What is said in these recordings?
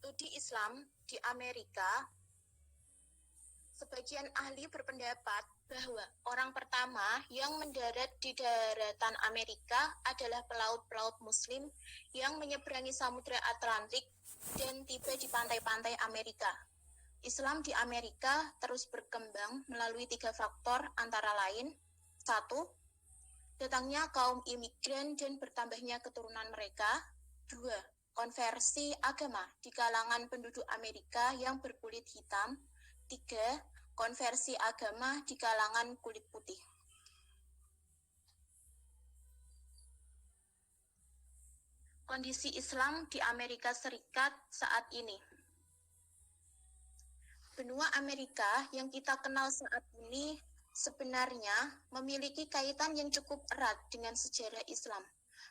studi Islam di Amerika, sebagian ahli berpendapat bahwa orang pertama yang mendarat di daratan Amerika adalah pelaut-pelaut Muslim yang menyeberangi Samudra Atlantik dan tiba di pantai-pantai Amerika. Islam di Amerika terus berkembang melalui 3 faktor antara lain: 1. Datangnya kaum imigran dan bertambahnya keturunan mereka. 2. Konversi agama di kalangan penduduk Amerika yang berkulit hitam. 3. Konversi agama di kalangan kulit putih. Kondisi Islam di Amerika Serikat saat ini. Benua Amerika yang kita kenal saat ini sebenarnya memiliki kaitan yang cukup erat dengan sejarah Islam.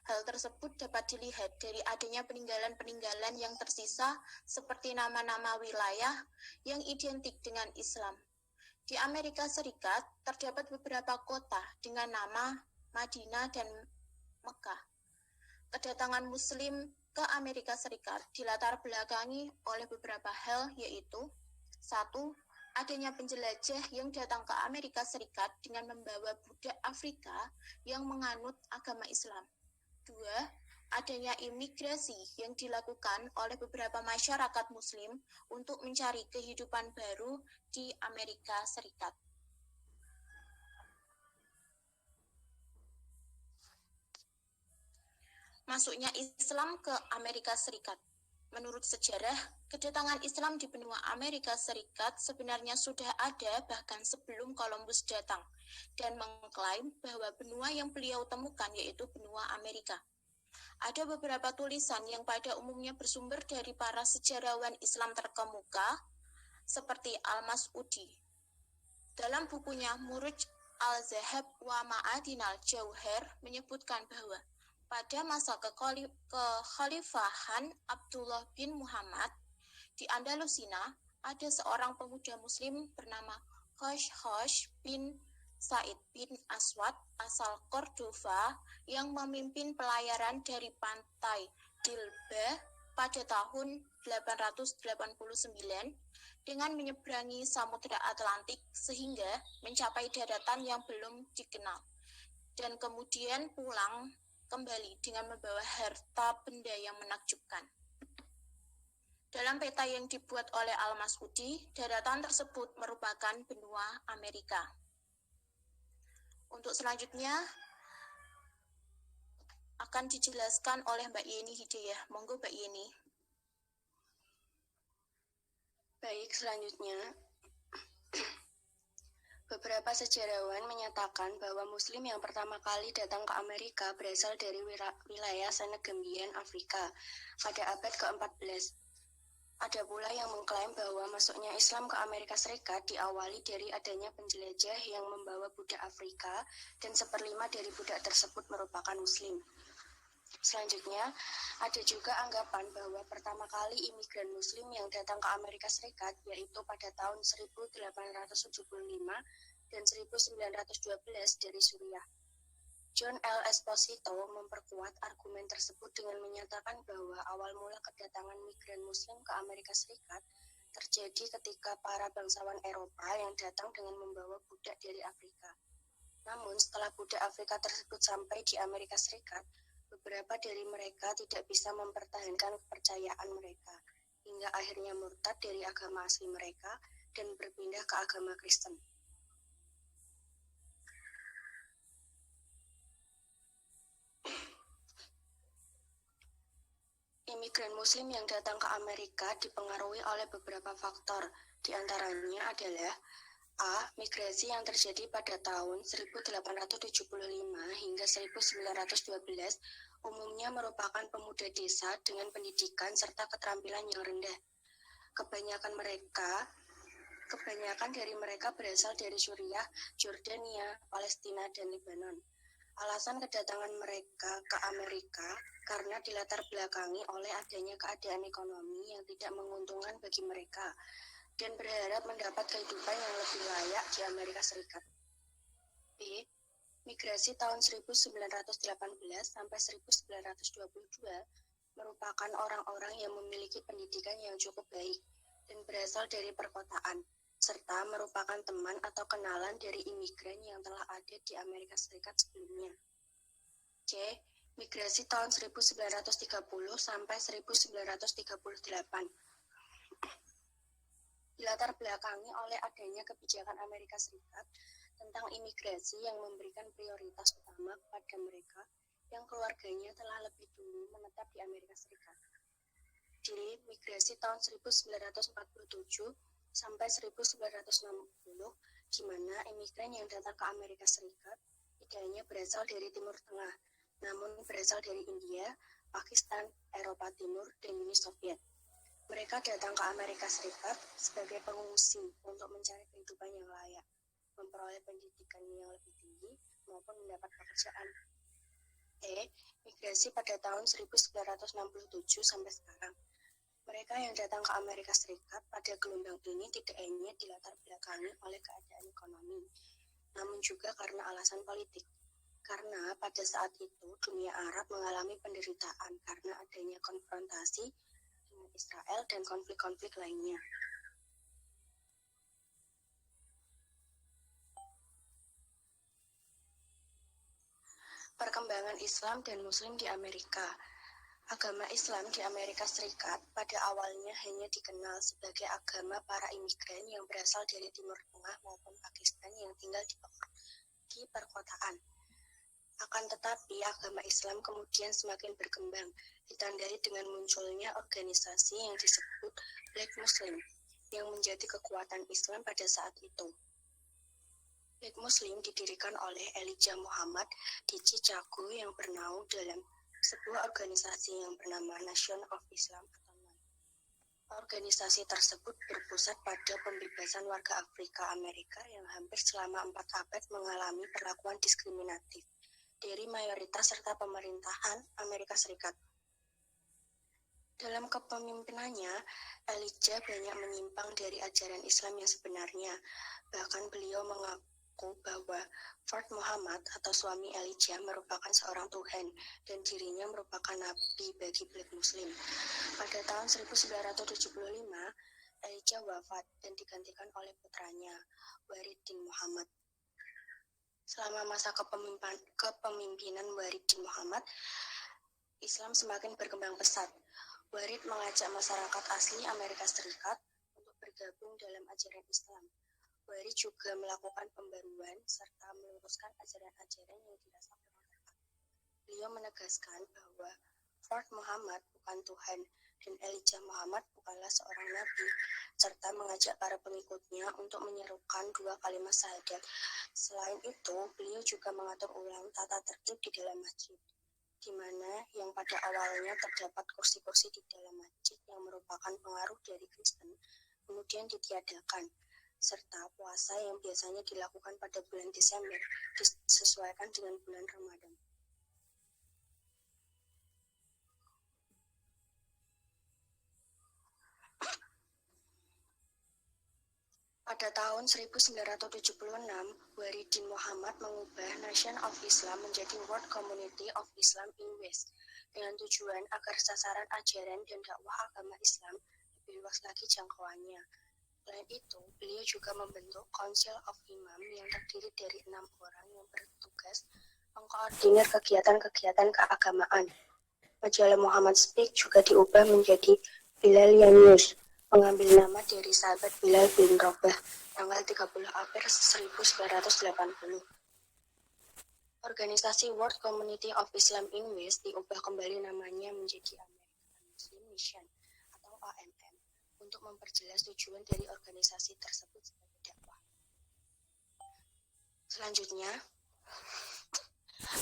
Hal tersebut dapat dilihat dari adanya peninggalan-peninggalan yang tersisa seperti nama-nama wilayah yang identik dengan Islam. Di Amerika Serikat terdapat beberapa kota dengan nama Madinah dan Mekah. Kedatangan Muslim ke Amerika Serikat dilatar belakangi oleh beberapa hal, yaitu: 1. Adanya penjelajah yang datang ke Amerika Serikat dengan membawa budak Afrika yang menganut agama Islam. 2. Adanya imigrasi yang dilakukan oleh beberapa masyarakat Muslim untuk mencari kehidupan baru di Amerika Serikat. Masuknya Islam ke Amerika Serikat. Menurut sejarah, kedatangan Islam di benua Amerika Serikat sebenarnya sudah ada bahkan sebelum Columbus datang dan mengklaim bahwa benua yang beliau temukan yaitu benua Amerika. Ada beberapa tulisan yang pada umumnya bersumber dari para sejarawan Islam terkemuka seperti Al-Mas'udi. Dalam bukunya Muruj al-Zahab wa Ma'adinal Jauhar menyebutkan bahwa pada masa kekhalifahan Abdullah bin Muhammad di Andalusina, ada seorang pemuda Muslim bernama Khosh bin Said bin Aswad asal Cordova yang memimpin pelayaran dari pantai Dilba pada tahun 889 dengan menyeberangi Samudra Atlantik sehingga mencapai daratan yang belum dikenal, dan kemudian pulang kembali dengan membawa harta benda yang menakjubkan. Dalam peta yang dibuat oleh Al-Mas'udi, daratan tersebut merupakan benua Amerika. Untuk selanjutnya akan dijelaskan oleh Mbak Yeni Hidayah. Monggo Mbak Yeni. Baik, selanjutnya beberapa sejarawan menyatakan bahwa Muslim yang pertama kali datang ke Amerika berasal dari wilayah Senegambian, Afrika pada abad ke-14. Ada pula yang mengklaim bahwa masuknya Islam ke Amerika Serikat diawali dari adanya penjelajah yang membawa budak Afrika dan 1/5 dari budak tersebut merupakan Muslim. Selanjutnya, ada juga anggapan bahwa pertama kali imigran Muslim yang datang ke Amerika Serikat yaitu pada tahun 1875 dan 1912 dari Suriah. John L. Esposito memperkuat argumen tersebut dengan menyatakan bahwa awal mula kedatangan migran Muslim ke Amerika Serikat terjadi ketika para bangsawan Eropa yang datang dengan membawa budak dari Afrika. Namun, setelah budak Afrika tersebut sampai di Amerika Serikat, beberapa dari mereka tidak bisa mempertahankan kepercayaan mereka, hingga akhirnya murtad dari agama asli mereka dan berpindah ke agama Kristen. Imigran Muslim yang datang ke Amerika dipengaruhi oleh beberapa faktor, di antaranya adalah: A. Migrasi yang terjadi pada tahun 1875 hingga 1912 umumnya merupakan pemuda desa dengan pendidikan serta keterampilan yang rendah. Kebanyakan dari mereka berasal dari Suriah, Jordania, Palestina, dan Lebanon. Alasan kedatangan mereka ke Amerika karena dilatar belakangi oleh adanya keadaan ekonomi yang tidak menguntungkan bagi mereka dan berharap mendapat kehidupan yang lebih layak di Amerika Serikat. B. Migrasi tahun 1918 sampai 1922 merupakan orang-orang yang memiliki pendidikan yang cukup baik dan berasal dari perkotaan, serta merupakan teman atau kenalan dari imigran yang telah ada di Amerika Serikat sebelumnya. C. Migrasi tahun 1930 sampai 1938. Dilatar belakangi oleh adanya kebijakan Amerika Serikat tentang imigrasi yang memberikan prioritas utama kepada mereka yang keluarganya telah lebih dulu menetap di Amerika Serikat. D. Migrasi tahun 1947 sampai 1960, di mana imigran yang datang ke Amerika Serikat tidak hanya berasal dari Timur Tengah, namun berasal dari India, Pakistan, Eropa Timur, dan Uni Soviet. Mereka datang ke Amerika Serikat sebagai pengungsi untuk mencari kehidupan yang layak, memperoleh pendidikan yang lebih tinggi, maupun mendapat pekerjaan. E. Migrasi pada tahun 1967 sampai sekarang. Mereka yang datang ke Amerika Serikat pada gelombang ini tidak hanya dilatar belakangi oleh keadaan ekonomi, namun juga karena alasan politik. Karena pada saat itu dunia Arab mengalami penderitaan karena adanya konfrontasi dengan Israel dan konflik-konflik lainnya. Perkembangan Islam dan Muslim di Amerika. Agama Islam di Amerika Serikat pada awalnya hanya dikenal sebagai agama para imigran yang berasal dari Timur Tengah maupun Pakistan yang tinggal di perkotaan. Akan tetapi, agama Islam kemudian semakin berkembang, ditandai dengan munculnya organisasi yang disebut Black Muslim, yang menjadi kekuatan Islam pada saat itu. Black Muslim didirikan oleh Elijah Muhammad di Chicago yang bernaung dalam sebuah organisasi yang bernama Nation of Islam atau NAI. Organisasi tersebut berpusat pada pembebasan warga Afrika Amerika yang hampir selama 4 abad mengalami perlakuan diskriminatif dari mayoritas serta pemerintahan Amerika Serikat. Dalam kepemimpinannya, Elijah banyak menyimpang dari ajaran Islam yang sebenarnya. Bahkan beliau mengaku bahwa Fard Muhammad atau suami Elijah merupakan seorang Tuhan dan dirinya merupakan nabi bagi Black Muslim. Pada tahun 1975, Elijah wafat dan digantikan oleh putranya, Waridin Muhammad. Selama masa kepemimpinan Waridin Muhammad, Islam semakin berkembang pesat. Warid mengajak masyarakat asli Amerika Serikat untuk bergabung dalam ajaran Islam. Warid juga melakukan pembaruan serta meluruskan ajaran-ajaran yang dirasa kurang tepat. Beliau menegaskan bahwa Fard Muhammad bukan Tuhan dan Elijah Muhammad bukanlah seorang nabi, serta mengajak para pengikutnya untuk menyerukan 2 kalimat syahadat. Selain itu, beliau juga mengatur ulang tata tertib di dalam masjid, di mana yang pada awalnya terdapat kursi-kursi di dalam masjid yang merupakan pengaruh dari Kristen, kemudian ditiadakan, serta puasa yang biasanya dilakukan pada bulan Desember disesuaikan dengan bulan Ramadan. Pada tahun 1976, Waridin Muhammad mengubah Nation of Islam menjadi World Community of Islam in West dengan tujuan agar sasaran ajaran dan dakwah agama Islam lebih luas lagi jangkauannya. Selain itu, beliau juga membentuk Council of Imam yang terdiri dari 6 orang yang bertugas mengkoordinir kegiatan-kegiatan keagamaan. Majalah Muhammad Speak juga diubah menjadi Bilalian News, mengambil nama dari sahabat Bilal bin Rabah, tanggal 30 April 1980. Organisasi World Community of Islam in West diubah kembali namanya menjadi American Muslim Mission atau AMM untuk memperjelas tujuan dari organisasi tersebut sebagai dakwah. Selanjutnya,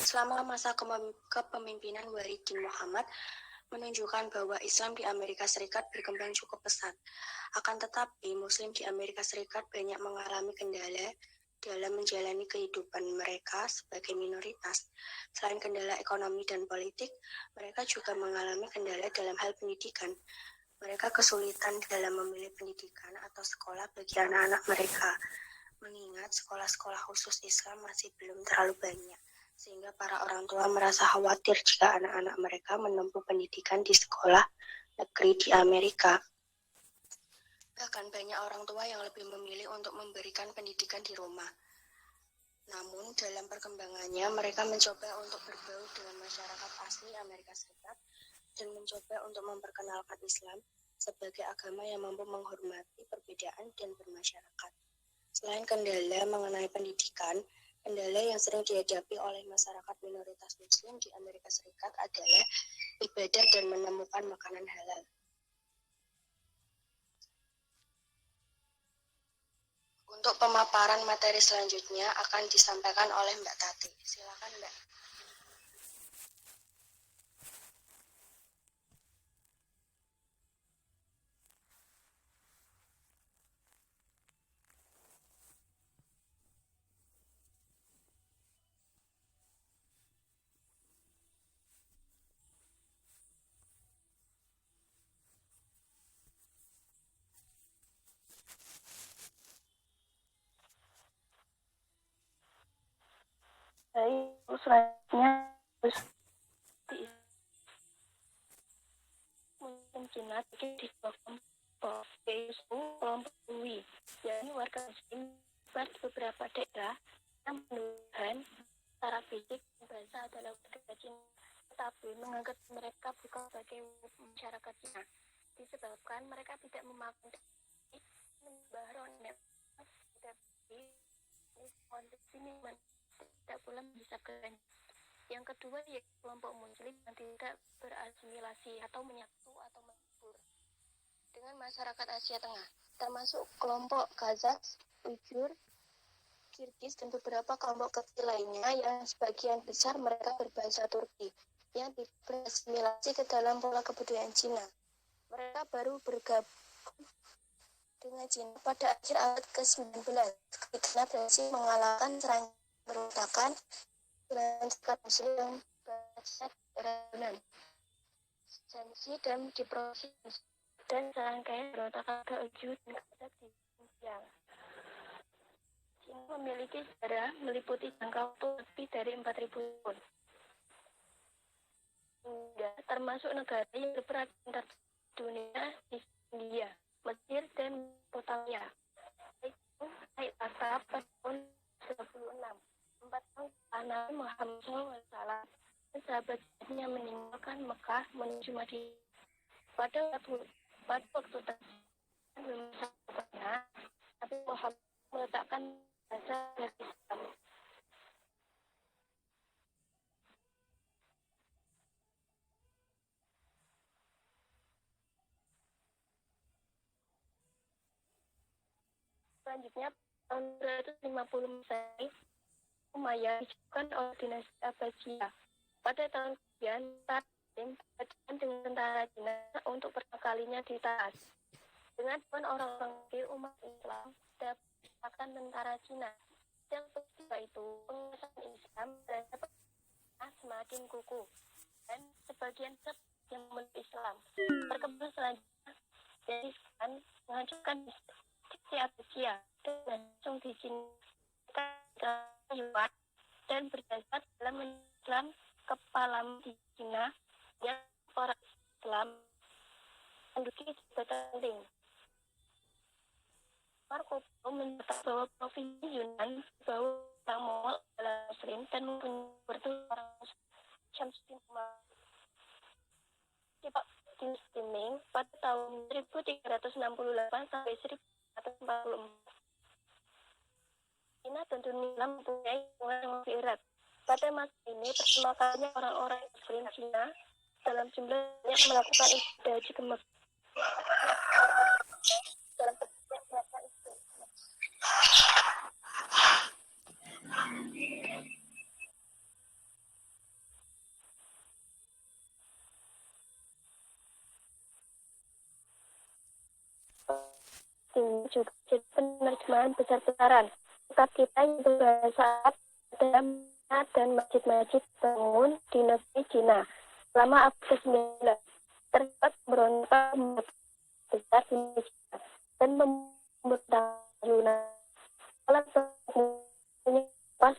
selama masa kepemimpinan Waridin Muhammad menunjukkan bahwa Islam di Amerika Serikat berkembang cukup pesat. Akan tetapi, Muslim di Amerika Serikat banyak mengalami kendala dalam menjalani kehidupan mereka sebagai minoritas. Selain kendala ekonomi dan politik, mereka juga mengalami kendala dalam hal pendidikan. Mereka kesulitan dalam memilih pendidikan atau sekolah bagi anak-anak mereka, mengingat sekolah-sekolah khusus Islam masih belum terlalu banyak. sehingga para orang tua merasa khawatir jika anak-anak mereka menempuh pendidikan di sekolah negeri di Amerika. Bahkan banyak orang tua yang lebih memilih untuk memberikan pendidikan di rumah. Namun dalam perkembangannya mereka mencoba untuk berbaur dengan masyarakat asli Amerika Serikat dan mencoba untuk memperkenalkan Islam sebagai agama yang mampu menghormati perbedaan dan bermasyarakat. Selain kendala mengenai pendidikan, kendala yang sering dihadapi oleh masyarakat minoritas Muslim di Amerika Serikat adalah ibadah dan menemukan makanan halal. Untuk pemaparan materi selanjutnya akan disampaikan oleh Mbak Tati. Silakan Mbak. Baik, selanjutnya Muslim Cina di kelompok yaitu kelompok Hui, yakni warga Muslim di beberapa daerah yang penuhan secara fisik dan bahasa adalah warga Cina, tetapi menganggap mereka bukan sebagai masyarakat Cina, disebabkan mereka tidak memakai baharonet, tetapi ini tidak pula bisa keren. Yang kedua yaitu kelompok Muslim yang tidak berasimilasi atau menyatu atau mencampur dengan masyarakat Asia Tengah, termasuk kelompok Kazakh, Uighur, Kirgiz, dan beberapa kelompok kecil lainnya yang sebagian besar mereka berbahasa Turki yang tidak berasimilasi ke dalam pola kebudayaan Cina. Mereka baru bergabung dengan Cina pada akhir abad ke-19 ketika Brasil mengalahkan serangan berontakan dengan sekat Muslim yang berasal dari Sensi dan di provinsi dan serangkaian berontakan ke Uighur dan Kazakh di Xinjiang. Cina memiliki sejarah meliputi jangka waktu lebih dari 4.000 tahun. Hingga termasuk negara yang berperan dunia di India, Mesir, dan Mesopotamia. Naik tahta pada tahun 36. 4 tahun setelah Nabi Muhammad SAW dan sahabatnya meninggalkan Mekah menuju Madinah. Pada waktu tersebut, Nabi Muhammad meletakkan dasar Islam. Selanjutnya, tahun 250 Masehi, Umayyah dijukan oleh dinasti Abbasiyah. Pada tahun kemudian, Tatim berhadapan dengan tentara Cina untuk pertama kalinya di Taas. Dengan orang-orang di umat Islam dapat tentara Cina. Sejak peristiwa itu, penguasaan Islam terhadap semakin kukuh dan sebagian yang memeluk Islam. Perkembangan selanjutnya dari Islam menghancurkan dinasti Abbasiyah dan langsung di Cina dan berdasar dalam Islam kepala di Cina yang orang Islam menduduki jabatan penting. Marco Polo mencatat bahwa provinsi Yunan bahwa orang Mongol adalah Muslim dan mempunyai bertulis orang Syamsuddin Umar. Dinasti Ming pada tahun 1368 sampai 1444. Cina dan dunia mempunyai hubungan yang lebih erat. Pada masa ini, pertama kalinya orang-orang Muslim Cina dalam jumlah yang melakukan ibadah haji ke Mekah. Ini juga jadi penerjemahan besar-besaran. Kitab kita yang berbahasa Arab dan masjid-masjid bangun di negeri Cina selama abad ke-9. Terdapat berontak besar di Cina dan membentak Yunani. Salah satunya pas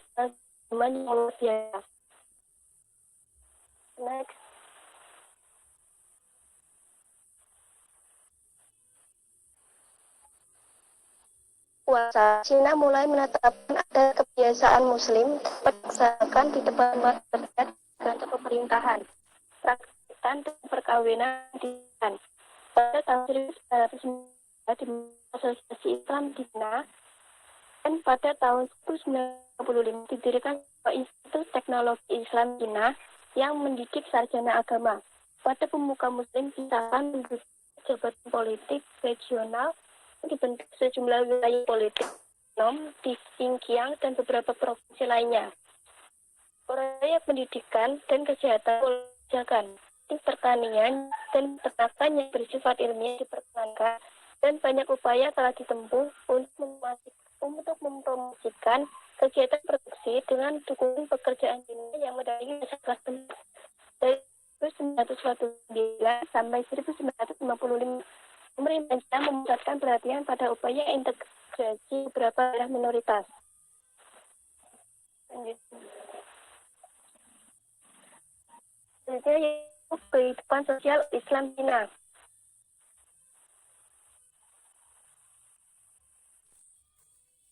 zaman yang luar biasa. kuasa, Cina mulai menetapkan ada kebiasaan Muslim dilaksanakan di tempat-tempat terdekat kantor pemerintahan, rakyatan dan perkawinan dilakukan. Pada tahun 1909 di Asosiasi Islam di Cina, dan pada tahun 1995 didirikan Institut Teknologi Islam Cina yang mendidik sarjana agama. Pada pemuka Muslim misalkan menduduki jabatan politik regional, dibentuk sejumlah wilayah politik di Xinjiang dan beberapa provinsi lainnya. Proyek pendidikan dan kesehatan kebijakan, pertanian dan peternakan yang bersifat ilmiah dipertahankan, dan banyak upaya telah ditempuh untuk mempromosikan kegiatan produksi dengan dukungan pekerjaan Cina yang mendatangi masyarakat tempat. Dari 1949 sampai 1955, pemerintah Cina memusatkan perhatian pada upaya integrasi beberapa daerah minoritas. Selanjutnya yaitu kehidupan sosial Islam Cina.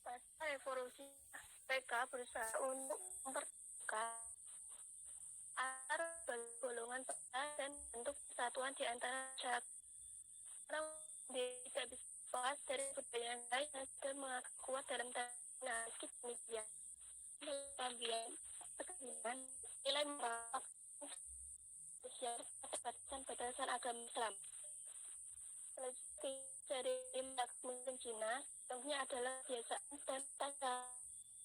Pasca revolusi, mereka berusaha untuk mempertemukan antar golongan pekerja dan bentuk persatuan di antara masyarakat. Tidak bisa lepas dari budaya lain dan mengaku kuat dalam tanah meski demikian. Kemudian nilai moral sosial batasan agama Islam. Selanjutnya dari Muslim Cina, contohnya adalah kebiasaan dan tata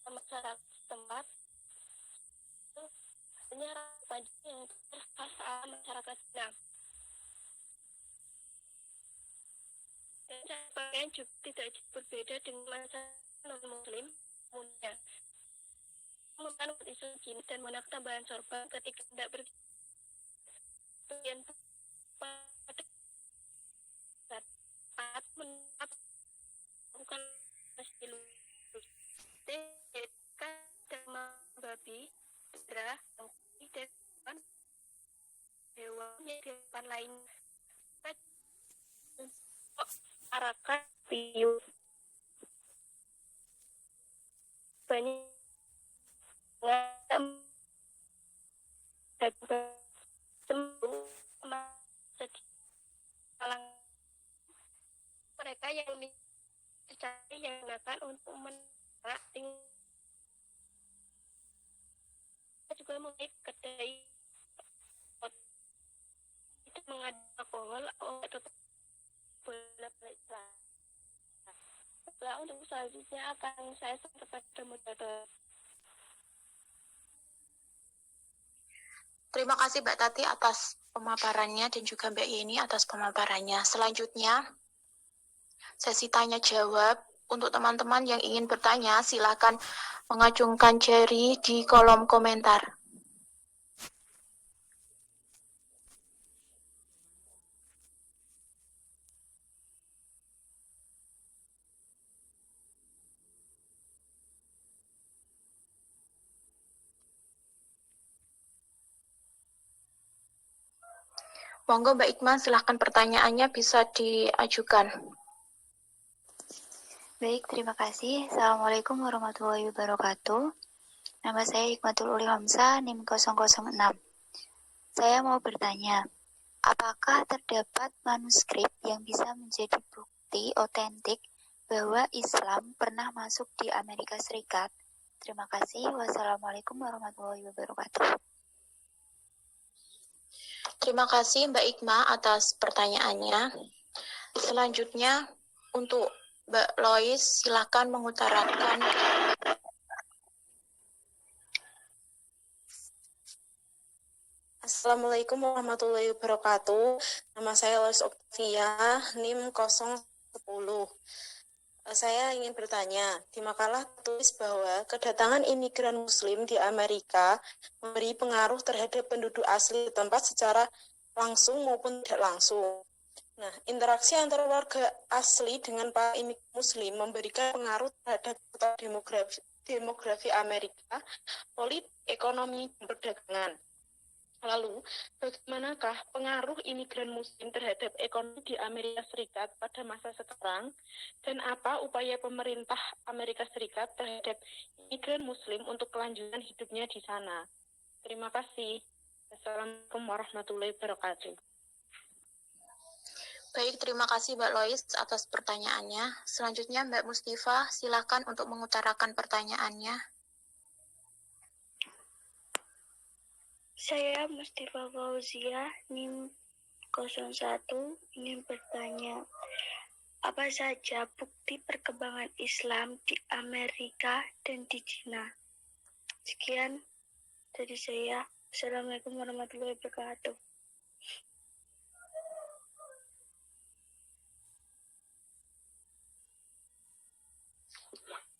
masyarakat setempat. Hanya wajib yang khas masyarakat Cina. Dan cara pakaian juga tidak berbeda dengan masyarakat non-Muslim umumnya. Memanut Islam Cina dan menggunakan tambahan sorban ketika tidak berpergian pada saat melakukan masjid dan membabi darah dan hewan yang di depan lain arakan piu banyak mereka yang dicari yang gunakan untuk menerak juga memiliki kedai tidak mengandung alkohol atau boleh. Nah, untuk selanjutnya akan saya sampaikan kepada moderator. Terima kasih Mbak Tati atas pemaparannya dan juga Mbak Yeni atas pemaparannya. Selanjutnya, sesi tanya jawab. Untuk teman-teman yang ingin bertanya, silakan mengacungkan jari di kolom komentar. Monggo Mbak Ikma, silahkan pertanyaannya bisa diajukan. Baik, terima kasih. Assalamualaikum warahmatullahi wabarakatuh. Nama saya Hikmatul Uli Hamzah, NIM 006. Saya mau bertanya, apakah terdapat manuskrip yang bisa menjadi bukti otentik bahwa Islam pernah masuk di Amerika Serikat? Terima kasih. Wassalamualaikum warahmatullahi wabarakatuh. Terima kasih Mbak Ikma atas pertanyaannya. Selanjutnya untuk Mbak Lois, silakan mengutarakan. Assalamualaikum warahmatullahi wabarakatuh. Nama saya Lois Octavia, NIM 010. Saya ingin bertanya, di makalah tertulis bahwa kedatangan imigran Muslim di Amerika memberi pengaruh terhadap penduduk asli tempat secara langsung maupun tidak langsung. Nah, interaksi antara warga asli dengan para imigran Muslim memberikan pengaruh terhadap demografi Amerika, politik, ekonomi, dan perdagangan. Lalu, bagaimanakah pengaruh imigran Muslim terhadap ekonomi di Amerika Serikat pada masa sekarang, dan apa upaya pemerintah Amerika Serikat terhadap imigran Muslim untuk kelanjutan hidupnya di sana? Terima kasih. Assalamualaikum warahmatullahi wabarakatuh. Baik, terima kasih Mbak Lois atas pertanyaannya. Selanjutnya Mbak Mustifa, silakan untuk mengutarakan pertanyaannya. Saya Mustifa Fauzia, NIM 01, ingin bertanya, apa saja bukti perkembangan Islam di Amerika dan di Cina? Sekian dari saya. Assalamualaikum warahmatullahi wabarakatuh.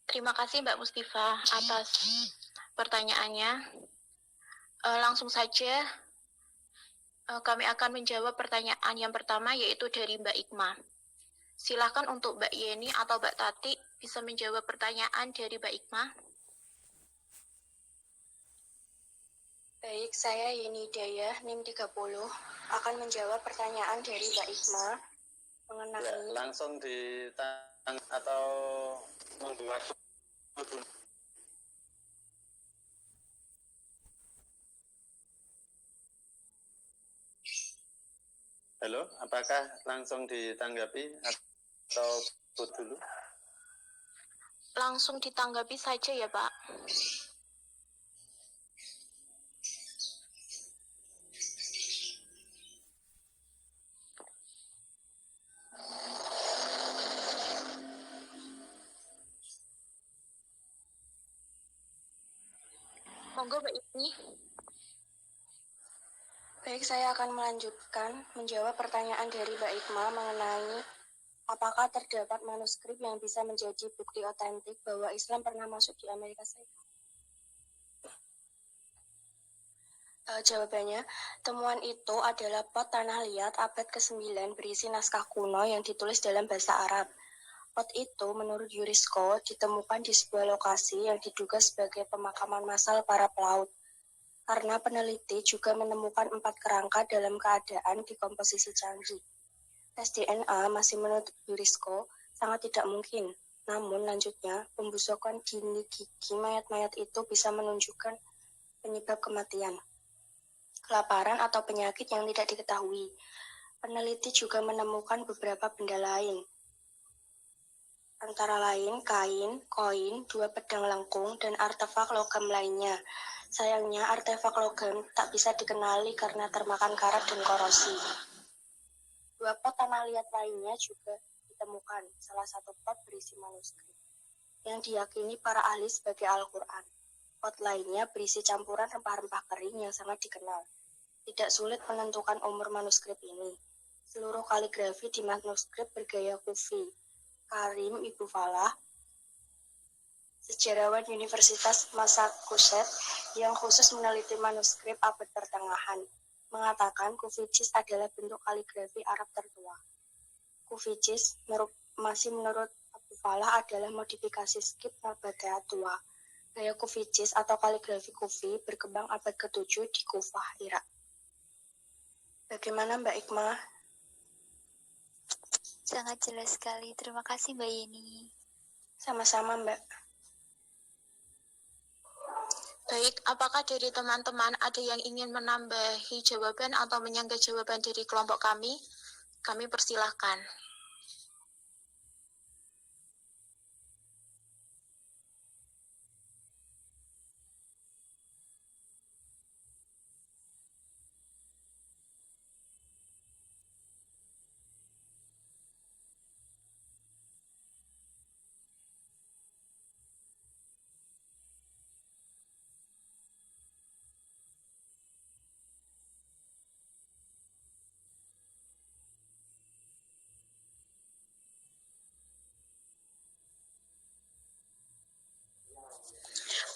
Terima kasih Mbak Mustifa atas pertanyaannya. Langsung saja kami akan menjawab pertanyaan yang pertama, yaitu dari Mbak Ikma. Silakan untuk Mbak Yeni atau Mbak Tati bisa menjawab pertanyaan dari Mbak Ikma. Baik, saya Yeni Hidayah, NIM 30, akan menjawab pertanyaan dari Mbak Ikma mengenai... langsung ditang atau membuat. Halo, apakah langsung ditanggapi atau dulu? Langsung ditanggapi saja ya Pak. Monggo Mbak Ibni. Baik, saya akan melanjutkan menjawab pertanyaan dari Mbak Ikma mengenai apakah terdapat manuskrip yang bisa menjadi bukti otentik bahwa Islam pernah masuk di Amerika Serikat. Jawabannya, temuan itu adalah pot tanah liat abad ke-9 berisi naskah kuno yang ditulis dalam bahasa Arab. Pot itu, menurut UNESCO, ditemukan di sebuah lokasi yang diduga sebagai pemakaman massal para pelaut. Karena peneliti juga menemukan 4 kerangka dalam keadaan dekomposisi canggih. Tes DNA masih menurut UNESCO sangat tidak mungkin. Namun lanjutnya, pembusukan dini gigi mayat-mayat itu bisa menunjukkan penyebab kematian, kelaparan atau penyakit yang tidak diketahui. Peneliti juga menemukan beberapa benda lain, antara lain kain, koin, 2 pedang lengkung, dan artefak logam lainnya. Sayangnya, artefak logam tak bisa dikenali karena termakan karat dan korosi. 2 pot tanah liat lainnya juga ditemukan, salah satu pot berisi manuskrip, yang diyakini para ahli sebagai Al-Quran. Pot lainnya berisi campuran rempah-rempah kering yang sangat dikenal. Tidak sulit menentukan umur manuskrip ini. Seluruh kaligrafi di manuskrip bergaya Kufi. Karim Ibu Falah, sejarawan Universitas Massachusetts yang khusus meneliti manuskrip abad pertengahan, mengatakan Kuficis adalah bentuk kaligrafi Arab tertua. Kuficis masih menurut Abu Falah adalah modifikasi skrip Nabataea tua. Gaya Kuficis atau kaligrafi Kufi berkembang abad ke-7 di Kufah, Irak. Bagaimana Mbak Ikma? Sangat jelas sekali. Terima kasih Mbak Yeni. Sama-sama Mbak. Baik, apakah dari teman-teman ada yang ingin menambahi jawaban atau menyanggah jawaban dari kelompok kami? Kami persilahkan.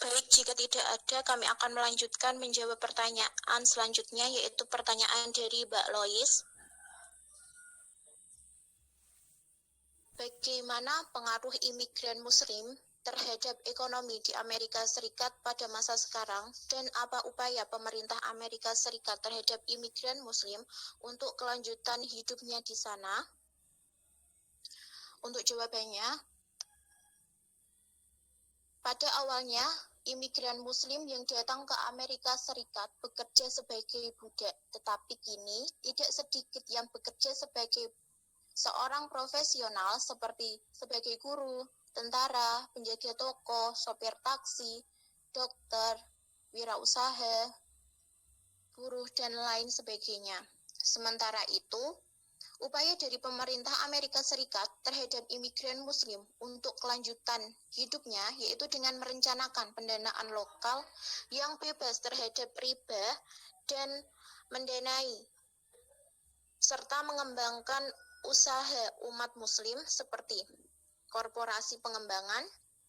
Baik, jika tidak ada, kami akan melanjutkan menjawab pertanyaan selanjutnya, yaitu pertanyaan dari Mbak Lois. Bagaimana pengaruh imigran Muslim terhadap ekonomi di Amerika Serikat pada masa sekarang, dan apa upaya pemerintah Amerika Serikat terhadap imigran Muslim untuk kelanjutan hidupnya di sana? Untuk jawabannya, pada awalnya, imigran Muslim yang datang ke Amerika Serikat bekerja sebagai budak, tetapi kini tidak sedikit yang bekerja sebagai seorang profesional seperti sebagai guru, tentara, penjaga toko, sopir taksi, dokter, wirausaha, buruh, dan lain sebagainya. Sementara itu, upaya dari pemerintah Amerika Serikat terhadap imigran Muslim untuk kelanjutan hidupnya yaitu dengan merencanakan pendanaan lokal yang bebas terhadap riba dan mendanai serta mengembangkan usaha umat Muslim seperti korporasi pengembangan,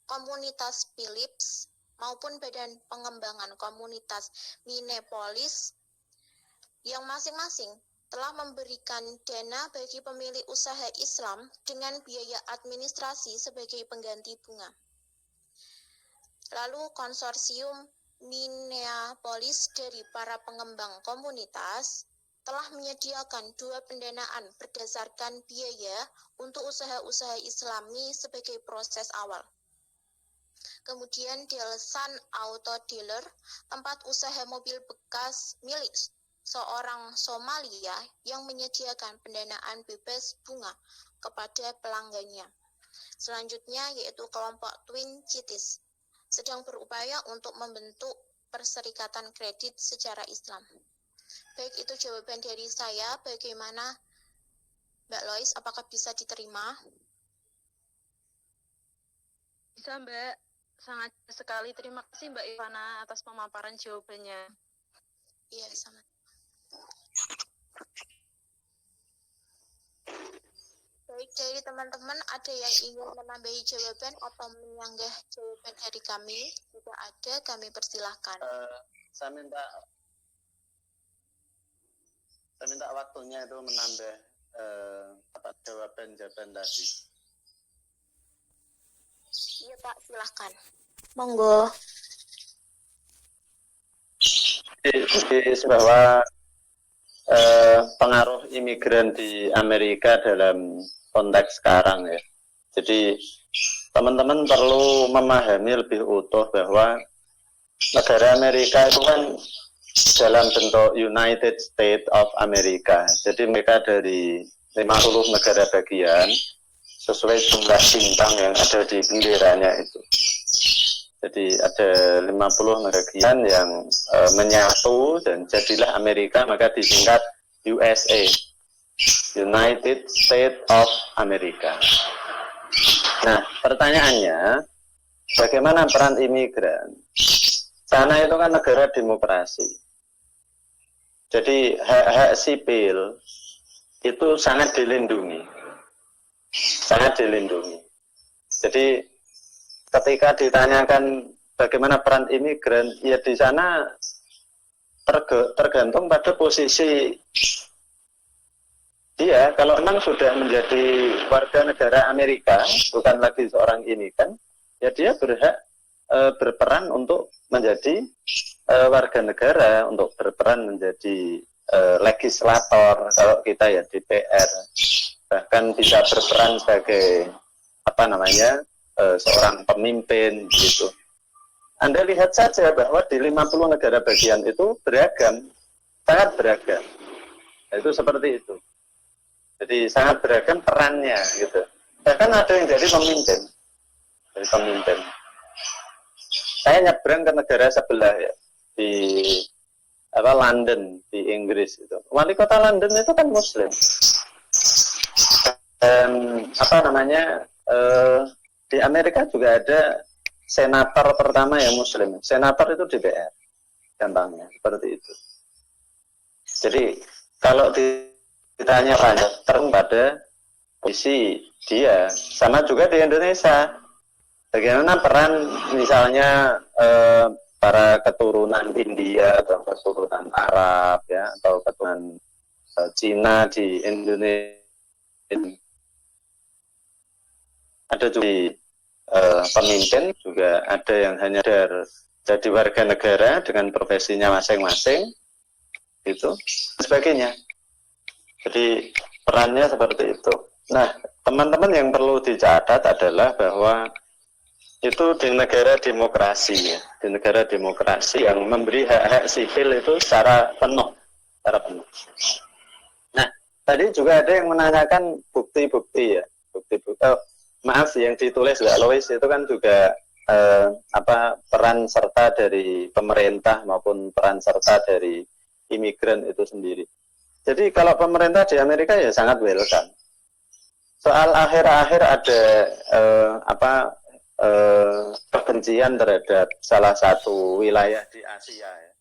komunitas Philips, maupun badan pengembangan komunitas Minneapolis yang masing-masing telah memberikan dana bagi pemilik usaha Islam dengan biaya administrasi sebagai pengganti bunga. Lalu konsorsium Minneapolis dari para pengembang komunitas telah menyediakan 2 pendanaan berdasarkan biaya untuk usaha-usaha Islami sebagai proses awal. Kemudian Delsan Auto Dealer, tempat usaha mobil bekas milik seorang Somalia yang menyediakan pendanaan bebas bunga kepada pelanggannya. Selanjutnya yaitu kelompok Twin Cities, sedang berupaya untuk membentuk perserikatan kredit secara Islam. Baik, itu jawaban dari saya. Bagaimana Mbak Lois, apakah bisa diterima? Bisa, Mbak. Sangat sekali. Terima kasih Mbak Ivana atas pemaparan jawabannya. Iya, sama. Baik, dari teman-teman ada yang ingin menambahi jawaban atau menyanggah jawaban dari kami? Jika ada, kami persilahkan. Saya minta waktunya itu menambah jawaban tadi. Iya Pak, silahkan. Monggo. Bahwa pengaruh imigran di Amerika dalam konteks sekarang ya. Jadi teman-teman perlu memahami lebih utuh bahwa negara Amerika itu kan dalam bentuk United States of America. Jadi mereka dari 50 negara bagian sesuai jumlah bintang yang ada di benderanya itu. Jadi ada 50 negara bagian yang menyatu dan jadilah Amerika, maka disingkat USA, United States of America. Nah, pertanyaannya, bagaimana peran imigran? Sana itu kan negara demokrasi. Jadi hak-hak sipil itu sangat dilindungi. Sangat dilindungi. Jadi ketika ditanyakan bagaimana peran imigran, ya di sana tergantung pada posisi dia. Kalau memang sudah menjadi warga negara Amerika, bukan lagi seorang imigran, ya dia berhak berperan untuk menjadi warga negara, untuk berperan menjadi legislator, kalau kita ya DPR, bahkan bisa berperan sebagai seorang pemimpin gitu. Anda lihat saja bahwa di 50 negara bagian itu beragam, sangat beragam. Itu seperti itu. Jadi sangat beragam perannya gitu. Bahkan ada yang jadi pemimpin. Jadi pemimpin. Saya nyebrang ke negara sebelah ya, di London, di Inggris itu. Wali kota London itu kan Muslim. Dan di Amerika juga ada senator pertama yang Muslim. Senator itu DPR, gampangnya seperti itu. Jadi kalau ditanya terung pada posisi dia, sama juga di Indonesia. Bagaimana peran misalnya para keturunan India atau keturunan Arab ya, atau keturunan Cina di Indonesia. Ada juga pemimpin, juga ada yang hanya jadi warga negara dengan profesinya masing-masing, gitu, sebagainya. Jadi perannya seperti itu. Nah, teman-teman yang perlu dicatat adalah bahwa itu di negara demokrasi, ya, di negara demokrasi yang memberi hak-hak sipil itu secara penuh. Nah, tadi juga ada yang menanyakan bukti-bukti, ya, bukti-bukti. Maaf, yang ditulis Mbak Lois itu kan juga peran serta dari pemerintah maupun peran serta dari imigran itu sendiri. Jadi kalau pemerintah di Amerika ya sangat welcome. Soal akhir-akhir ada kebencian terhadap salah satu wilayah di Asia, ya,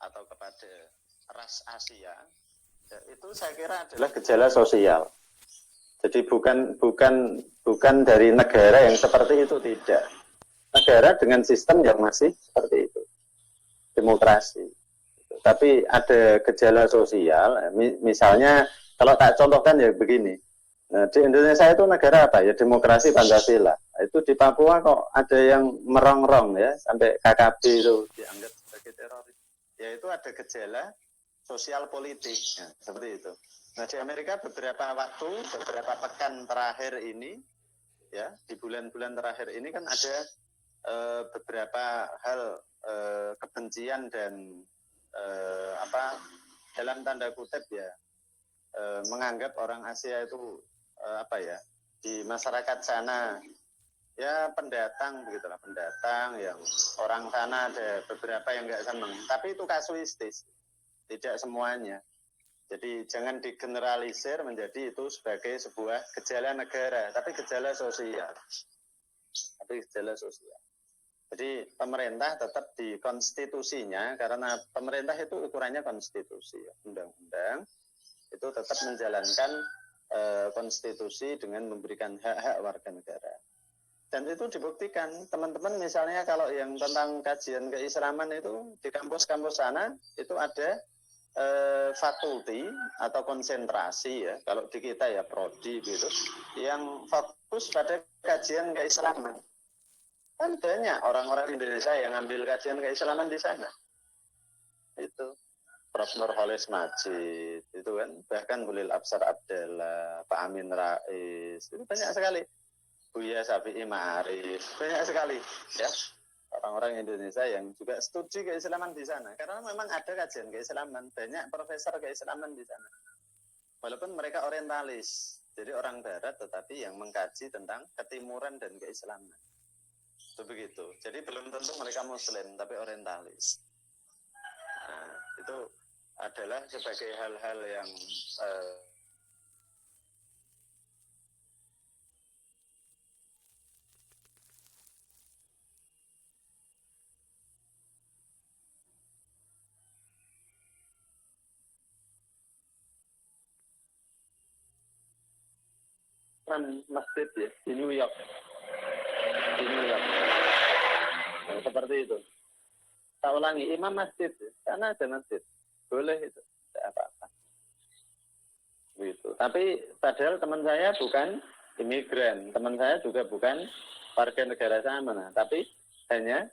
atau kepada ras Asia, ya, itu saya kira adalah gejala sosial. Jadi bukan dari negara yang seperti itu, tidak. Negara dengan sistem yang masih seperti itu, demokrasi. Tapi ada gejala sosial, misalnya kalau tak contohkan ya begini. Nah, di Indonesia itu negara apa ya, demokrasi Pancasila. Itu di Papua kok ada yang merongrong, ya, sampai KKB itu dianggap sebagai teroris. Ya itu ada gejala sosial politik, ya, seperti itu. Nah, di Amerika beberapa pekan terakhir ini, ya, di bulan-bulan terakhir ini kan ada beberapa hal kebencian dan dalam tanda kutip, ya, menganggap orang Asia itu di masyarakat sana ya pendatang, begitulah, pendatang yang orang sana, ada beberapa yang nggak senang, tapi itu kasuistis, tidak semuanya. Jadi jangan digeneralisir menjadi itu sebagai sebuah gejala negara, tapi gejala sosial. Jadi pemerintah tetap di konstitusinya, karena pemerintah itu ukurannya konstitusi, ya, undang-undang, itu tetap menjalankan konstitusi dengan memberikan hak-hak warga negara. Dan itu dibuktikan, teman-teman, misalnya kalau yang tentang kajian keislaman itu di kampus-kampus sana itu ada fakulti atau konsentrasi, ya, kalau di kita ya prodi gitu, yang fokus pada kajian keislaman. Kan banyak orang-orang Indonesia yang ambil kajian keislaman di sana. Itu Prof. Nurholis Majid, itu kan, bahkan Hulil Absar Abdallah, Pak Amin Rais, itu banyak sekali. Buya Syafi'i Ma'arif, banyak sekali, ya, orang-orang Indonesia yang juga studi keislaman di sana. Karena memang ada kajian keislaman, banyak profesor keislaman di sana. Walaupun mereka orientalis, jadi orang barat tetapi yang mengkaji tentang ketimuran dan keislaman. Itu begitu. Jadi belum tentu mereka muslim, tapi orientalis. Nah, itu adalah sebagai hal-hal yang masjid, ya, di New York. Nah, seperti itu. Tak ulangi, imam masjid, ya, karena ada masjid, boleh itu, tidak apa-apa. Gitu. Tapi padahal teman saya bukan imigran, teman saya juga bukan warga negara sana, tapi hanya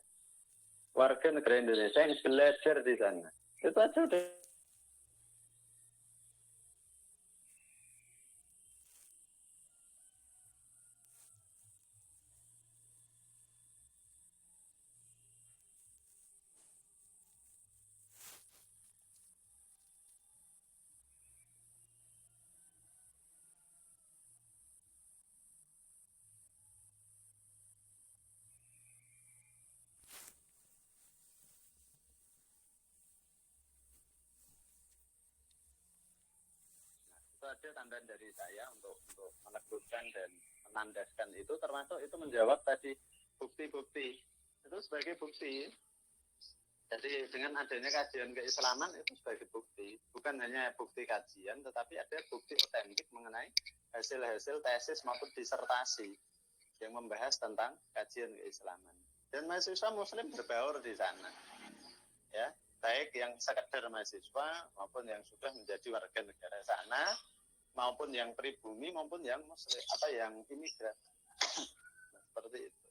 warga negara Indonesia yang belajar di sana. Itu aja udah. Ada tambahan dari saya untuk meneguhkan dan menandaskan itu, termasuk itu menjawab tadi bukti-bukti itu sebagai bukti. Jadi dengan adanya kajian keislaman itu sebagai bukti, bukan hanya bukti kajian, tetapi ada bukti otentik mengenai hasil-hasil tesis maupun disertasi yang membahas tentang kajian keislaman. Dan mahasiswa muslim berbaur di sana, ya, baik yang sekedar mahasiswa maupun yang sudah menjadi warga negara sana, maupun yang pribumi maupun yang muslim yang imigran. Nah, seperti itu.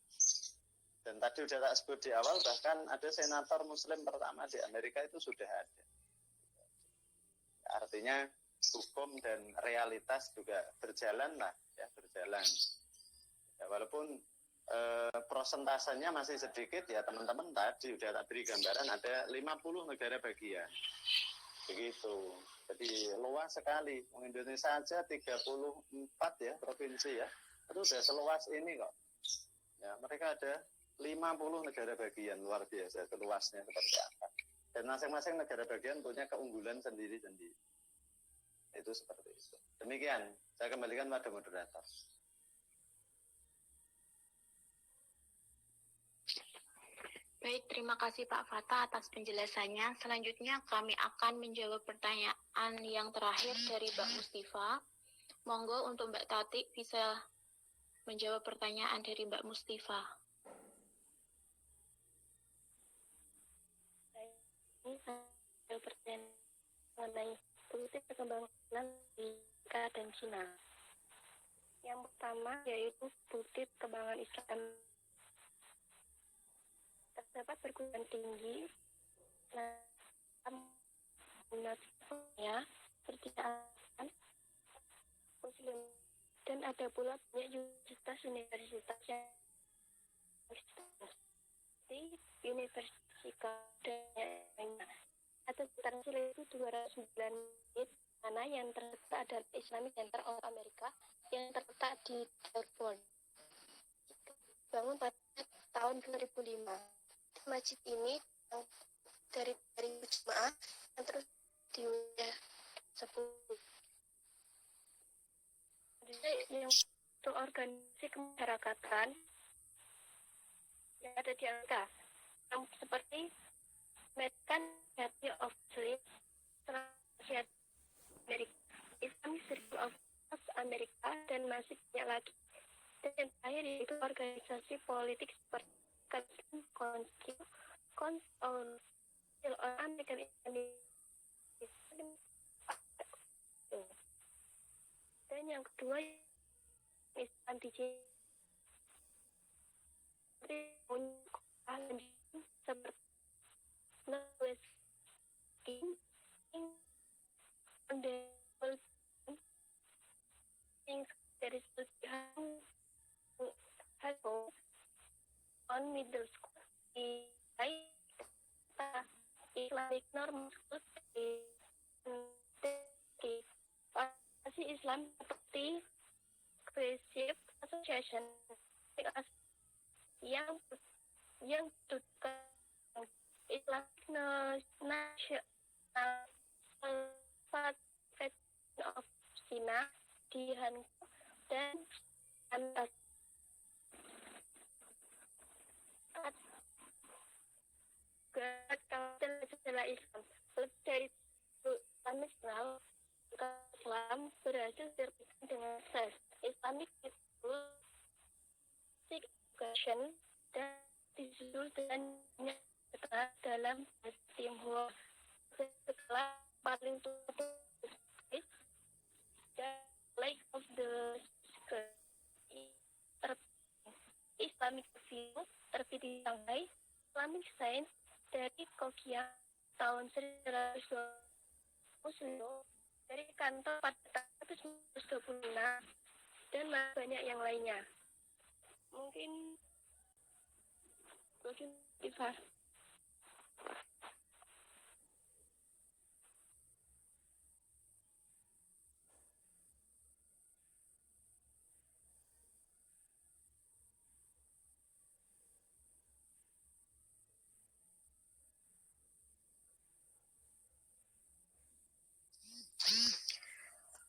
Dan tadi sudah tak sebut di awal, bahkan ada senator muslim pertama di Amerika itu sudah ada. Artinya hukum dan realitas juga berjalan lah, ya berjalan. Ya, walaupun prosentasenya masih sedikit, ya teman-teman tadi sudah tak beri gambaran ada 50 negara bagian. Begitu. Jadi luas sekali. Indonesia saja 34 ya provinsi ya. Itu sudah seluas ini kok. Ya, mereka ada 50 negara bagian, luar biasa seluasnya seperti apa. Dan masing-masing negara bagian punya keunggulan sendiri-sendiri. Itu seperti itu. Demikian, saya kembalikan pada moderator. Baik, terima kasih Pak Fatah atas penjelasannya. Selanjutnya kami akan menjawab pertanyaan yang terakhir dari Mbak Mustifa. Monggo untuk Mbak Tati bisa menjawab pertanyaan dari Mbak Mustifa. Ini ada pertanyaan mengenai politik perkembangan di Amerika dan Cina. Yang pertama yaitu politik perkembangan Islam. Terdapat perguruan tinggi ya percayaan Muslim, dan ada pula banyak universitas yang di Universitas dan atau sekitar itu 209 mana yang terletak adalah Islamic Center of America yang terletak di Melbourne. Bangun pada tahun 2005. Masjid ini dari jemaah yang terus diunggah 10. Yang untuk organisasi kemasyarakatan yang ada di Amerika, yang seperti American Society of Muslims, Society Amerika, Islamic Circle of Amerika, dan masih banyak lagi. Dan yang terakhir yaitu organisasi politik seperti Council on American Islam. Dan yang kedua Islam DJ seperti Northwest King and the things there is hello on middle school di Islamic normal school di masih Islam seperti Creative Association yang Islamic National Federation of China di Hankou dan Antas setelah Islam lebih dari Islamic Islam berhasil terbitkan dengan sukses. Islamic Education dan disusul dengan dalam Tionghoa setelah paling tua dan Lake of the Islamic View terbit di Shanghai. Islamic Science dari Kokia tahun 1920 dari kantor pada tahun 1926 dan banyak yang lainnya. Mungkin Ifar.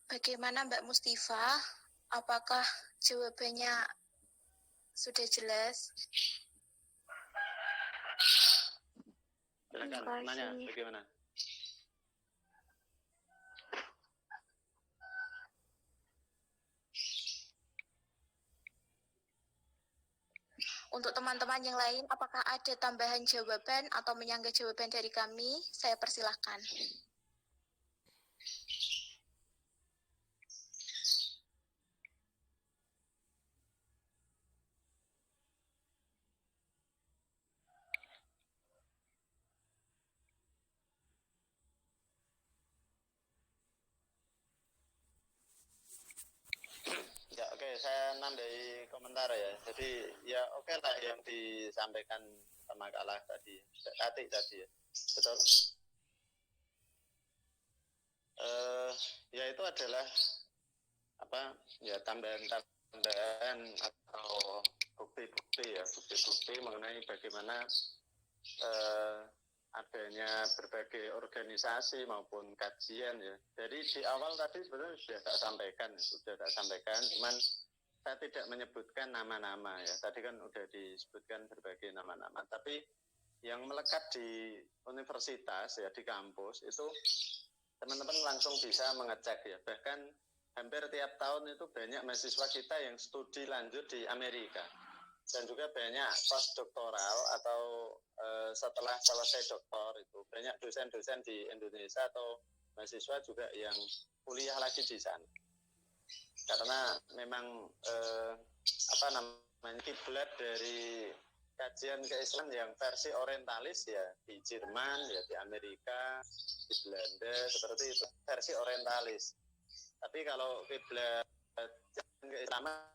Bagaimana Mbak Mustifa? Apakah jawabannya sudah jelas? Silakan nanya bagaimana? Untuk teman-teman yang lain, apakah ada tambahan jawaban atau menyanggah jawaban dari kami? Saya persilahkan. saya nambahi komentar ya. Jadi ya oke lah yang disampaikan makalah tadi, Atik tadi ya. Betul. Ya itu adalah apa ya tambahan atau bukti-bukti mengenai bagaimana adanya berbagai organisasi maupun kajian ya. Jadi di awal tadi sebenarnya sudah tak sampaikan, cuman saya tidak menyebutkan nama-nama ya. Tadi kan sudah disebutkan berbagai nama-nama, tapi yang melekat di universitas ya, di kampus itu teman-teman langsung bisa mengecek ya. Bahkan hampir tiap tahun itu banyak mahasiswa kita yang studi lanjut di Amerika. Dan juga banyak postdoktoral atau setelah selesai doktor itu banyak dosen-dosen di Indonesia atau mahasiswa juga yang kuliah lagi di sana. Karena memang kiblat dari kajian keislaman yang versi orientalis ya di Jerman ya, di Amerika, di Belanda, seperti itu versi orientalis. Tapi kalau kiblat keislaman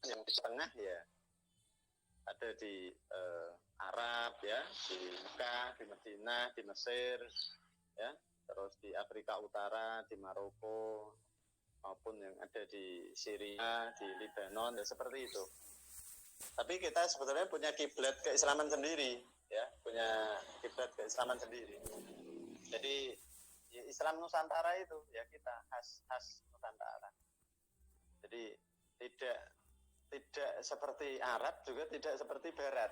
yang di tengah ya ada di Arab ya, di Mekah, di Madinah, di Mesir ya, terus di Afrika Utara, di Maroko, maupun yang ada di Syria, di Lebanon ya, seperti itu. Tapi kita sebetulnya punya kiblat keislaman sendiri ya, punya kiblat keislaman sendiri. Jadi ya, Islam Nusantara itu ya kita khas Nusantara. Jadi tidak seperti Arab, juga tidak seperti Barat.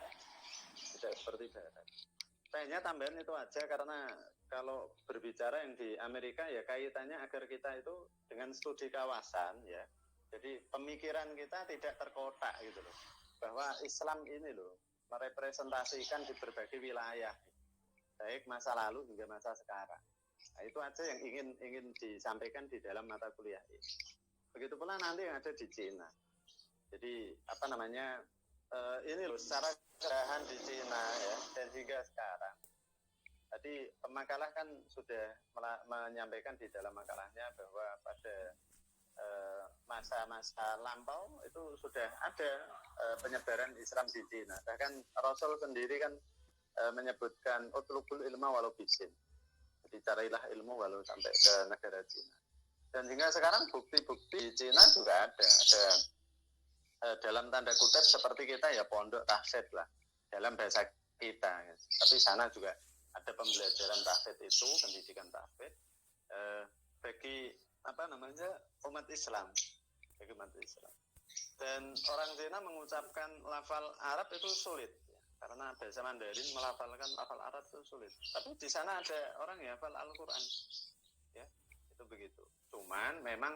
Hanya tambahan itu aja, karena kalau berbicara yang di Amerika ya kaitannya agar kita itu dengan studi kawasan ya. Jadi pemikiran kita tidak terkotak gitu loh. Bahwa Islam ini loh merepresentasikan di berbagai wilayah, baik masa lalu hingga masa sekarang. Nah, itu aja yang ingin disampaikan di dalam mata kuliah ini. Begitu pula nanti yang ada di Cina. Jadi ini loh secara kerahan di Cina ya, dan hingga sekarang. Tadi pemakalah kan sudah menyampaikan di dalam makalahnya bahwa pada masa-masa lampau itu sudah ada penyebaran Islam di Cina. Bahkan Rasul sendiri kan menyebutkan utlubul ilma walau bisin. Jadi carilah ilmu walau sampai ke negara Cina. Dan hingga sekarang bukti-bukti di Cina juga ada dalam tanda kutip seperti kita ya pondok tahfidz lah dalam bahasa kita ya. Tapi sana juga ada pembelajaran tahfidz itu, pendidikan tahfidz bagi umat Islam, dan orang Cina mengucapkan lafal Arab itu sulit ya, karena bahasa Mandarin melafalkan lafal Arab itu sulit. Tapi di sana ada orang yang hafal Al-Quran ya, itu begitu. Cuman memang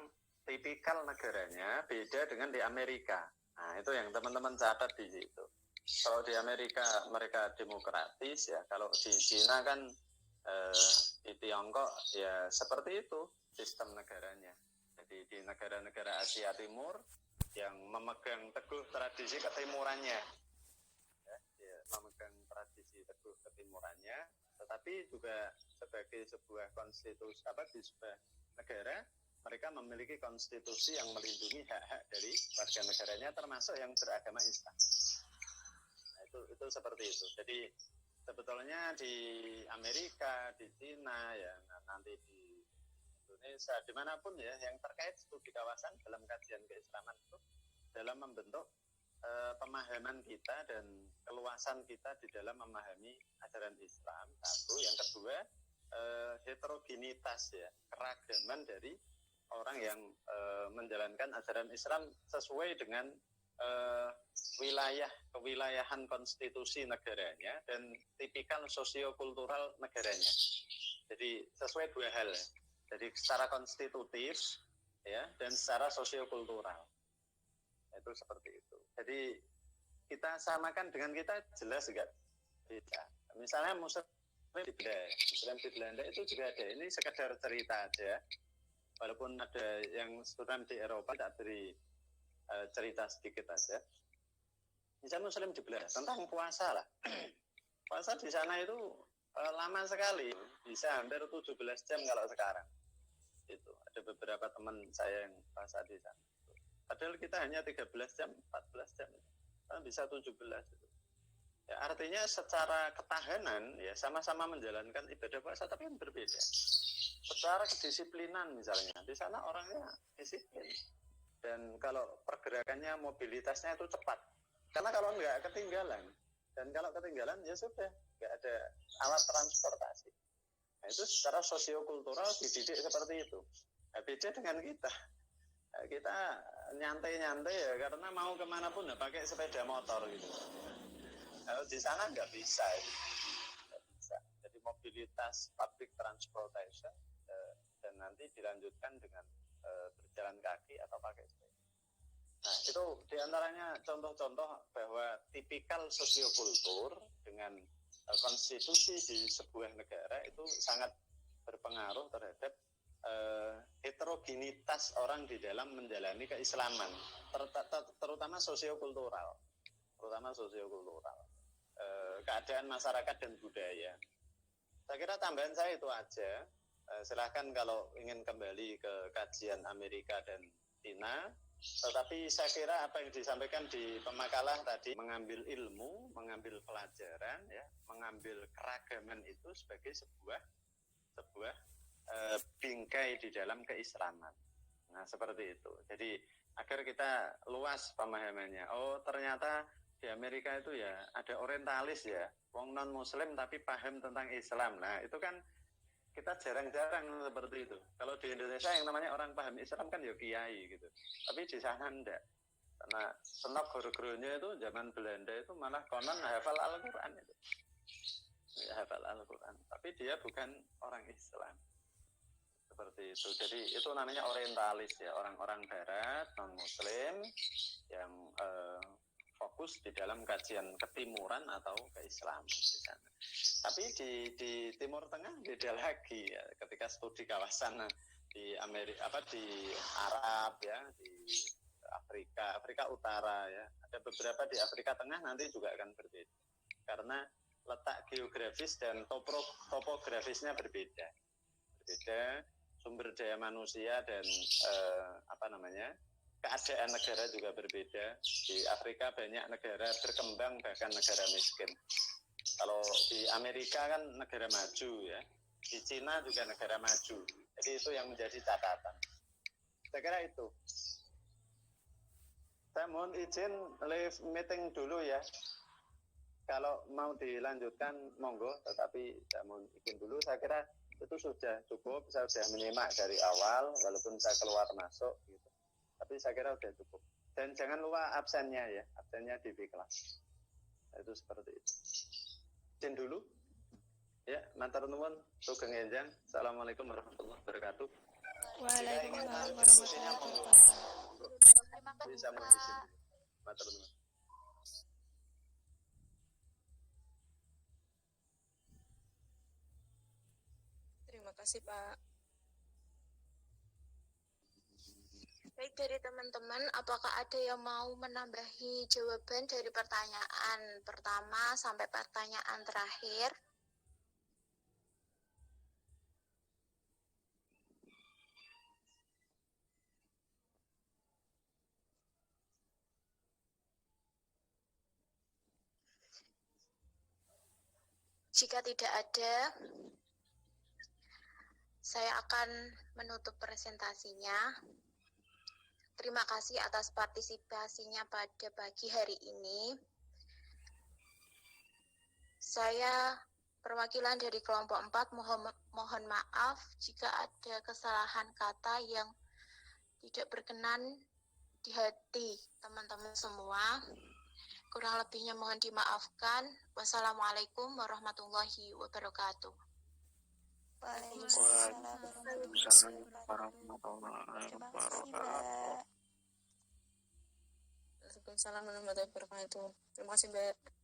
tipikal negaranya beda dengan di Amerika. Nah, itu yang teman-teman catat di situ. Kalau di Amerika mereka demokratis ya, kalau di Cina kan di Tiongkok ya seperti itu sistem negaranya. Jadi di negara-negara Asia Timur yang memegang teguh tradisi ketimurannya ya, memegang tradisi teguh ketimurannya, tetapi juga sebagai sebuah konstitusi di sebuah negara mereka memiliki konstitusi yang melindungi hak-hak dari warga negaranya, termasuk yang beragama Islam. Nah, itu seperti itu. Jadi sebetulnya di Amerika, di Cina, ya nanti di Indonesia, dimanapun ya yang terkait studi kawasan dalam kajian keislaman itu dalam membentuk pemahaman kita dan keluasan kita di dalam memahami ajaran Islam. Satu, yang kedua heterogenitas ya, keragaman dari orang yang menjalankan ajaran Islam sesuai dengan kewilayahan konstitusi negaranya dan tipikal sosiokultural negaranya. Jadi sesuai dua hal, jadi secara konstitutif ya dan secara sosiokultural. Itu seperti itu. Jadi kita samakan dengan kita jelas enggak beda. Misalnya Muslim di Belanda itu juga ada. Ini sekedar cerita aja. Walaupun ada yang student di Eropa, tak beri cerita sedikit aja. Misalnya Muslim di Belanda tentang puasa lah. Puasa di sana itu lama sekali, bisa hampir 17 jam kalau sekarang. Itu ada beberapa teman saya yang puasa di sana. Padahal kita hanya 13 jam, 14 jam, bisa 17 itu. Ya, artinya secara ketahanan ya sama-sama menjalankan ibadah puasa tapi yang berbeda. Secara kedisiplinan misalnya, di sana orangnya disiplin. Dan kalau pergerakannya, mobilitasnya itu cepat. Karena kalau nggak ketinggalan, dan kalau ketinggalan ya sudah, nggak ada alat transportasi. Nah, itu secara sosiokultural dididik seperti itu. Nah, beda dengan kita. Nah, kita nyantai-nyantai ya karena mau kemanapun ya pakai sepeda motor gitu. Kalau di sana nggak bisa, nggak bisa. Jadi mobilitas public transportation dan nanti dilanjutkan dengan berjalan kaki atau pakai sepeda. Nah, itu diantaranya contoh-contoh bahwa tipikal sosiokultur dengan konstitusi di sebuah negara itu sangat berpengaruh terhadap heterogenitas orang di dalam menjalani keislaman, terutama sosiokultural, keadaan masyarakat dan budaya. Saya kira tambahan saya itu aja. Silahkan kalau ingin kembali ke kajian Amerika dan Cina, tetapi saya kira apa yang disampaikan di pemakalah tadi, mengambil ilmu, mengambil pelajaran, ya, mengambil keragaman itu sebagai sebuah bingkai di dalam keislaman. Nah, seperti itu. Jadi agar kita luas pemahamannya. Oh, ternyata di Amerika itu ya ada orientalis ya, wong non muslim tapi paham tentang Islam. Nah, itu kan kita jarang-jarang seperti itu. Kalau di Indonesia yang namanya orang paham Islam kan ya kiai gitu. Tapi di sana enggak. Karena senok guru-gurunya itu zaman Belanda itu malah konon hafal Al-Quran itu. Ya, hafal Al-Quran. Tapi dia bukan orang Islam. Seperti itu. Jadi itu namanya orientalis ya, orang-orang barat non muslim yang fokus di dalam kajian ketimuran atau keislaman di sana. Tapi di Timur Tengah beda lagi ya, ketika studi kawasan di Amerika, di Arab ya, di Afrika Utara ya, ada beberapa di Afrika Tengah nanti juga akan berbeda karena letak geografis dan topografisnya berbeda, sumber daya manusia dan keadaan negara juga berbeda. Di Afrika banyak negara berkembang bahkan negara miskin. Kalau di Amerika kan negara maju ya, di Cina juga negara maju. Jadi itu yang menjadi catatan. Saya kira itu. Saya mohon izin live meeting dulu ya. Kalau mau dilanjutkan monggo, tetapi saya mohon izin dulu. Saya kira itu sudah cukup. Saya sudah menyimak dari awal, walaupun saya keluar masuk gitu. Tapi saya kira sudah cukup. Dan jangan lupa absennya ya, absennya di kelas. Itu seperti itu. Izin dulu. Ya, matur nuwun, sugeng enjang. Assalamualaikum warahmatullahi wabarakatuh. Waalaikumsalam warahmatullahi wabarakatuh. Terima kasih, Bisa mohon izin. Pak. Matur nuwun. Terima kasih, Pak. Baik, dari teman-teman, apakah ada yang mau menambahi jawaban dari pertanyaan pertama sampai pertanyaan terakhir? Jika tidak ada, saya akan menutup presentasinya. Terima kasih atas partisipasinya pada pagi hari ini. Saya perwakilan dari kelompok 4 mohon maaf jika ada kesalahan kata yang tidak berkenan di hati teman-teman semua. Kurang lebihnya mohon dimaafkan. Wassalamualaikum warahmatullahi wabarakatuh. Waalaikumsalam warahmatullahi wabarakatuh. Waalaikumsalam warahmatullahi wabarakatuh. Terima kasih, Mbak.